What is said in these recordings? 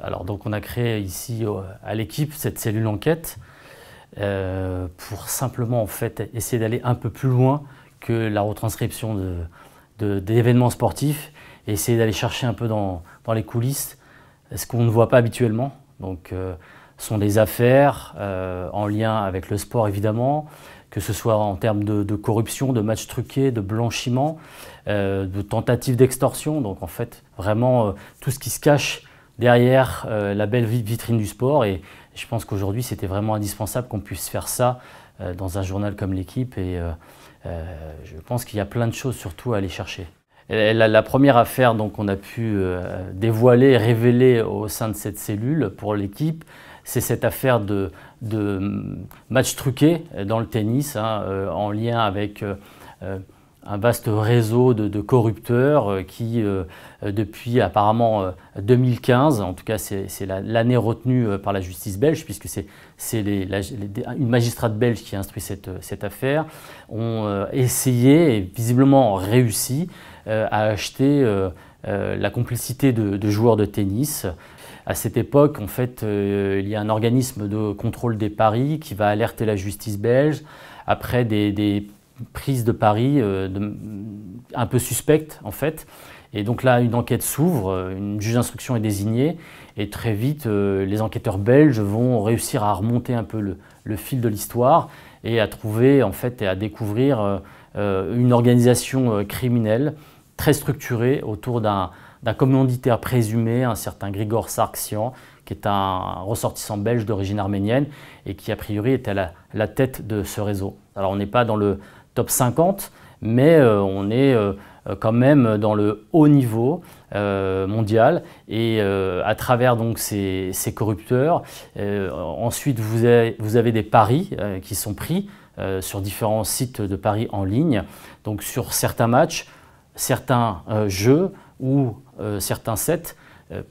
Alors donc on a créé ici à l'équipe cette cellule enquête pour simplement en fait essayer d'aller un peu plus loin que la retranscription d'événements sportifs et essayer d'aller chercher un peu dans les coulisses ce qu'on ne voit pas habituellement. Donc ce sont des affaires en lien avec le sport évidemment, que ce soit en termes de corruption, de matchs truqués, de blanchiment, de tentatives d'extorsion. Donc en fait vraiment tout ce qui se cache derrière la belle vitrine du sport, et je pense qu'aujourd'hui c'était vraiment indispensable qu'on puisse faire ça dans un journal comme l'Équipe, et je pense qu'il y a plein de choses surtout à aller chercher. La première affaire qu'on a pu dévoiler et révéler au sein de cette cellule pour l'Équipe, c'est cette affaire de matchs truqués dans le tennis, en lien avec un vaste réseau de corrupteurs qui, depuis apparemment 2015, en tout cas c'est l'année retenue par la justice belge, puisque c'est une magistrate belge qui a instruit cette affaire, ont essayé et visiblement réussi à acheter la complicité de joueurs de tennis. À cette époque, en fait, il y a un organisme de contrôle des paris qui va alerter la justice belge après des prises de paris un peu suspectes en fait. Et donc là, une enquête s'ouvre, une juge d'instruction est désignée, et très vite, les enquêteurs belges vont réussir à remonter un peu le fil de l'histoire et à trouver en fait et à découvrir une organisation criminelle très structurée autour d'un commanditaire présumé, un certain Grigor Sargsyan, qui est un ressortissant belge d'origine arménienne et qui a priori était à la tête de ce réseau. Alors on n'est pas dans le top 50, mais on est quand même dans le haut niveau mondial, et à travers donc ces corrupteurs, ensuite vous avez des paris qui sont pris sur différents sites de paris en ligne, donc sur certains matchs, certains jeux ou certains sets,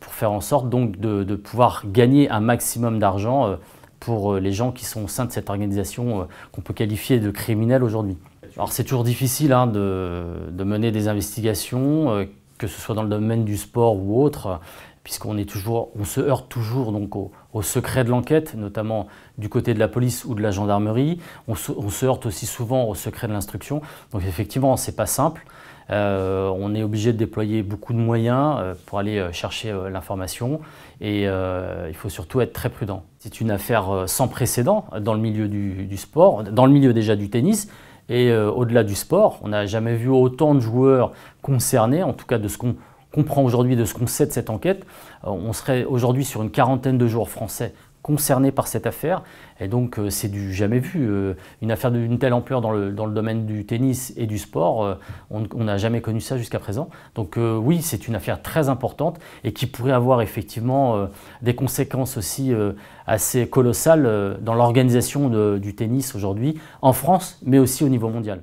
pour faire en sorte donc de pouvoir gagner un maximum d'argent pour les gens qui sont au sein de cette organisation qu'on peut qualifier de criminelle aujourd'hui. Alors c'est toujours difficile de mener des investigations, que ce soit dans le domaine du sport ou autre, puisqu'on se heurte toujours donc au secret de l'enquête, notamment du côté de la police ou de la gendarmerie. On se heurte aussi souvent au secret de l'instruction. Donc effectivement, c'est pas simple. On est obligé de déployer beaucoup de moyens pour aller chercher l'information, et il faut surtout être très prudent. C'est une affaire sans précédent dans le milieu du sport, dans le milieu déjà du tennis, et au-delà du sport. On n'a jamais vu autant de joueurs concernés, en tout cas de ce qu'on comprend aujourd'hui, de ce qu'on sait de cette enquête. On serait aujourd'hui sur une quarantaine de joueurs français concernés par cette affaire, et donc c'est du jamais vu. Une affaire d'une telle ampleur dans le domaine du tennis et du sport, on n'a jamais connu ça jusqu'à présent. Donc oui, c'est une affaire très importante et qui pourrait avoir effectivement des conséquences aussi assez colossales dans l'organisation du tennis aujourd'hui, en France, mais aussi au niveau mondial.